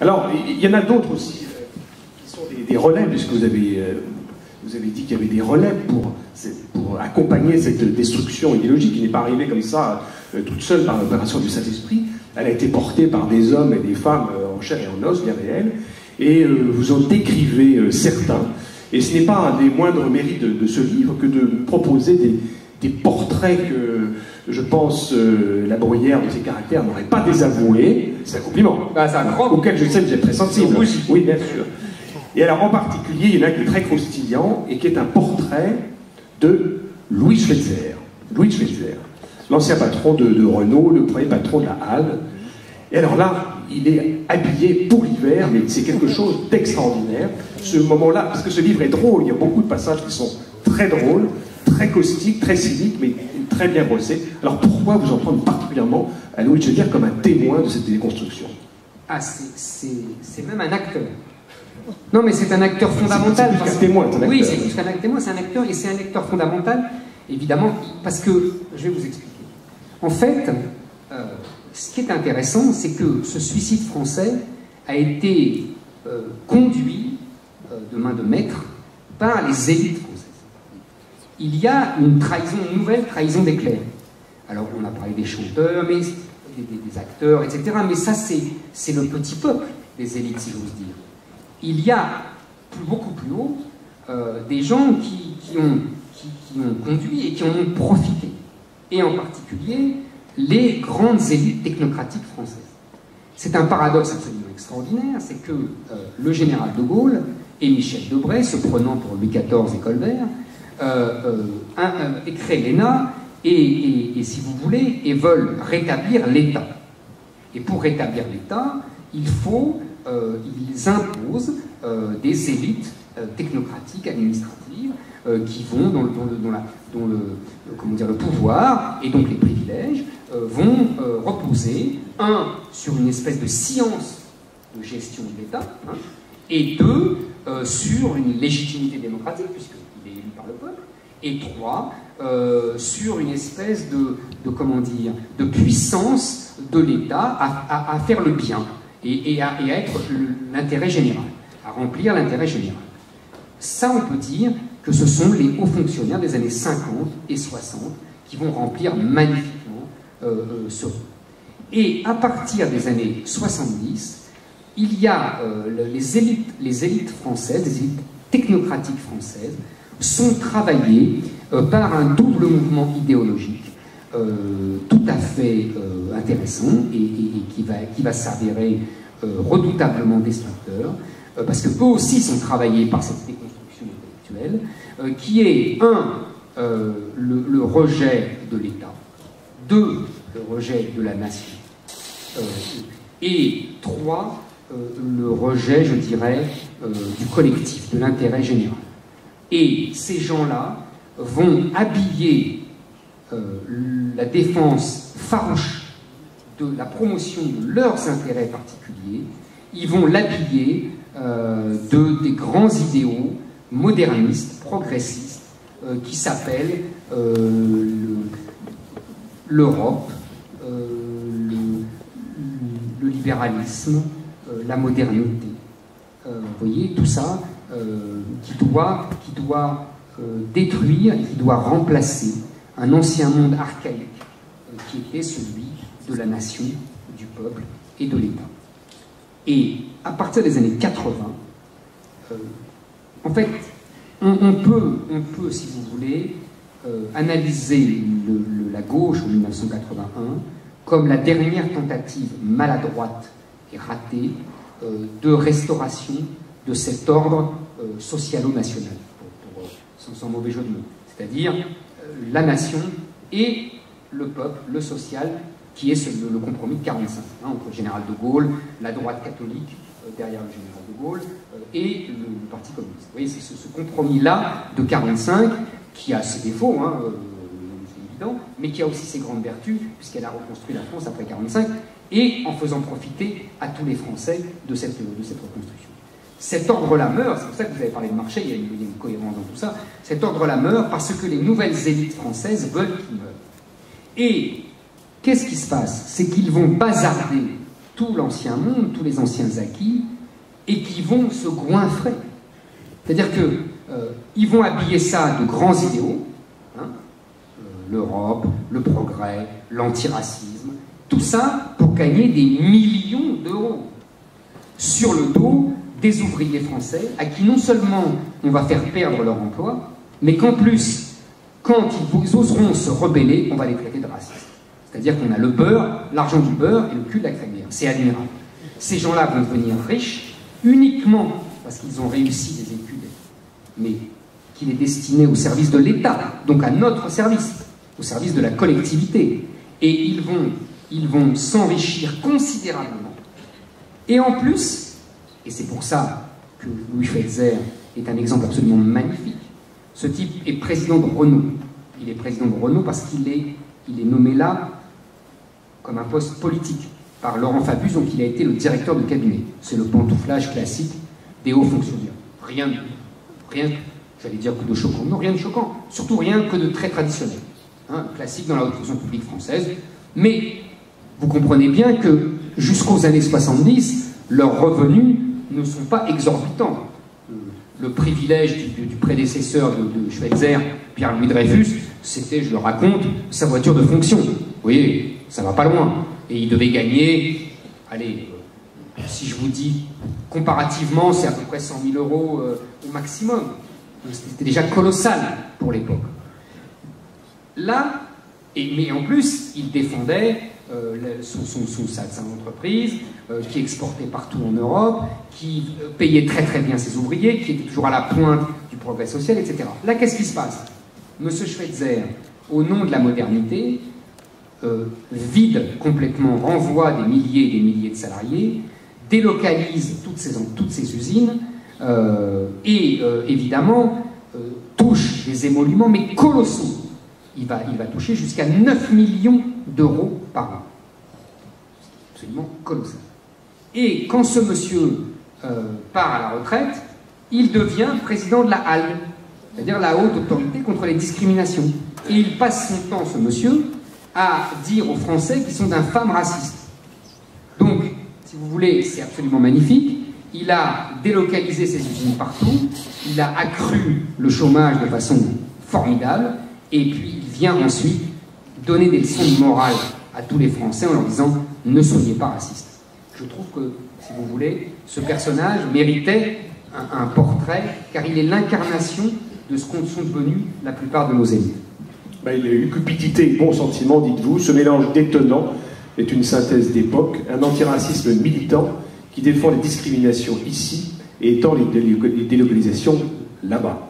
Alors, il y en a d'autres aussi, qui sont des relais, puisque vous avez dit qu'il y avait des relais pour accompagner cette destruction idéologique qui n'est pas arrivée comme ça, toute seule par l'opération du Saint-Esprit. Elle a été portée par des hommes et des femmes en chair et en os, bien réels, et vous en décrivez certains. Et ce n'est pas un des moindres mérites de ce livre que de proposer des portraits que, je pense, la Bruyère de ses caractères n'aurait pas désavoués. C'est un compliment, auquel je sais que vous êtes très sensible. Oui, bien sûr. Et alors, en particulier, il y en a qui est très croustillant et qui est un portrait de Louis Schweitzer. Louis Schweitzer, l'ancien patron de Renault, le premier patron de la Halle. Et alors là, il est habillé pour l'hiver, mais c'est quelque chose d'extraordinaire. Ce moment-là, parce que ce livre est drôle, il y a beaucoup de passages qui sont très drôles, très caustiques, très cyniques, mais très bien bossés. Alors pourquoi vous en prendre particulièrement à Louis Schweitzer comme un témoin de cette déconstruction? Ah, c'est même un acteur. Non, mais c'est un acteur fondamental. C'est plus qu'un témoin, c'est un acteur. Oui, c'est plus qu'un témoin, c'est un acteur, et c'est un acteur fondamental, évidemment, parce que, je vais vous expliquer. En fait, ce qui est intéressant, c'est que ce suicide français a été conduit de main de maître par les élites françaises. Il y a une trahison, une nouvelle trahison d'éclair. Alors, on a parlé des chanteurs, mais des acteurs, etc. Mais ça, c'est le petit peuple des élites, si j'ose dire. Il y a beaucoup plus haut des gens qui ont conduit et qui en ont profité. Et en particulier, les grandes élites technocratiques françaises. C'est un paradoxe absolument extraordinaire, c'est que le général de Gaulle et Michel Debré, se prenant pour Louis XIV et Colbert, créent l'ENA et, si vous voulez, et veulent rétablir l'État. Et pour rétablir l'État, ils imposent des élites technocratiques, administratives, qui vont dont le pouvoir et donc les privilèges vont reposer, sur une espèce de science de gestion de l'État, et sur une légitimité démocratique, puisqu'il est élu par le peuple, et sur une espèce de puissance de l'État à faire le bien et à être l'intérêt général, à remplir l'intérêt général. Ça, on peut dire que ce sont les hauts fonctionnaires des années 50 et 60 qui vont remplir magnifiquement ce rôle. Et à partir des années 70, il y a les élites françaises, les élites technocratiques françaises, sont travaillées par un double mouvement idéologique tout à fait intéressant et qui va s'avérer redoutablement destructeur, parce qu'eux aussi sont travaillés par cette déconstruction intellectuelle, qui est le rejet de l'État, le rejet de la nation, et le rejet, je dirais, du collectif, de l'intérêt général. Et ces gens-là vont habiller la défense farouche de la promotion de leurs intérêts particuliers, ils vont l'habiller des grands idéaux modernistes, progressistes, qui s'appellent l'Europe, le libéralisme, la modernité. Vous voyez, tout ça qui doit détruire, qui doit remplacer un ancien monde archaïque qui était celui de la nation, du peuple et de l'État. Et à partir des années 80, en fait, on peut, si vous voulez, analyser la gauche en 1981 comme la dernière tentative maladroite et ratée de restauration de cet ordre socialo-national, sans mauvais jeu de mots. C'est-à-dire la nation et le peuple, le social, qui est le compromis de 45, entre le général de Gaulle, la droite catholique derrière le général de Gaulle, et le Parti communiste. Vous voyez, c'est ce compromis-là de 45 qui a ses défauts, c'est évident, mais qui a aussi ses grandes vertus, puisqu'elle a reconstruit la France après 45, et en faisant profiter à tous les Français de cette reconstruction. Cet ordre-là meurt, c'est pour ça que vous avez parlé de Marché, il y a une cohérence dans tout ça, cet ordre-là meurt parce que les nouvelles élites françaises veulent qu'il meure. Et qu'est-ce qui se passe? C'est qu'ils vont bazarder tout l'ancien monde, tous les anciens acquis, et qui vont se goinfrer. C'est-à-dire qu'ils vont habiller ça de grands idéaux, hein, l'Europe, le progrès, l'antiracisme, tout ça pour gagner des millions d'euros sur le dos des ouvriers français à qui non seulement on va faire perdre leur emploi, mais qu'en plus, quand ils oseront se rebeller, on va les traiter de racistes. C'est-à-dire qu'on a le beurre, l'argent du beurre et le cul de la crémière. C'est admirable. Ces gens-là vont devenir riches uniquement parce qu'ils ont réussi des études, mais qu'il est destiné au service de l'État, donc à notre service, au service de la collectivité. Et ils vont s'enrichir considérablement. Et en plus, et c'est pour ça que Louis Schweitzer est un exemple absolument magnifique, ce type est président de Renault. Il est président de Renault parce qu'il est nommé là comme un poste politique par Laurent Fabius, donc il a été le directeur de cabinet. C'est le pantouflage classique des hauts fonctionnaires. Rien, j'allais dire que de choquant. Non, rien de choquant. Surtout rien que de très traditionnel. Hein, classique dans la haute fonction publique française. Mais vous comprenez bien que jusqu'aux années 70, leurs revenus ne sont pas exorbitants. Le privilège du prédécesseur de Schweitzer, Pierre-Louis Dreyfus, c'était, je le raconte, sa voiture de fonction. Vous voyez, ça va pas loin. Et il devait gagner, allez, si je vous dis, comparativement, c'est à peu près 100 000 euros au maximum. C'était déjà colossal pour l'époque. Là, mais en plus, il défendait sa entreprise, qui exportait partout en Europe, qui payait très très bien ses ouvriers, qui était toujours à la pointe du progrès social, etc. Là, qu'est-ce qui se passe? Monsieur Schweitzer, au nom de la modernité, vide complètement, renvoie des milliers et des milliers de salariés, délocalise toutes ces usines, et évidemment touche des émoluments, mais colossaux. Il va toucher jusqu'à 9 millions d'euros par an. C'est absolument colossal. Et quand ce monsieur part à la retraite, il devient président de la HALG, c'est-à-dire la Haute Autorité contre les discriminations. Et il passe son temps, ce monsieur, à dire aux Français qu'ils sont d'infâmes racistes. Donc, si vous voulez, c'est absolument magnifique. Il a délocalisé ses usines partout, il a accru le chômage de façon formidable, et puis il vient ensuite donner des leçons de morale à tous les Français en leur disant « ne soyez pas racistes ». Je trouve que, si vous voulez, ce personnage méritait un portrait, car il est l'incarnation de ce qu'ont sont devenus la plupart de nos élites. Ben, il a eu cupidité et bon sentiment, dites-vous. Ce mélange détonnant est une synthèse d'époque, un antiracisme militant qui défend les discriminations ici et étend les délocalisations là-bas.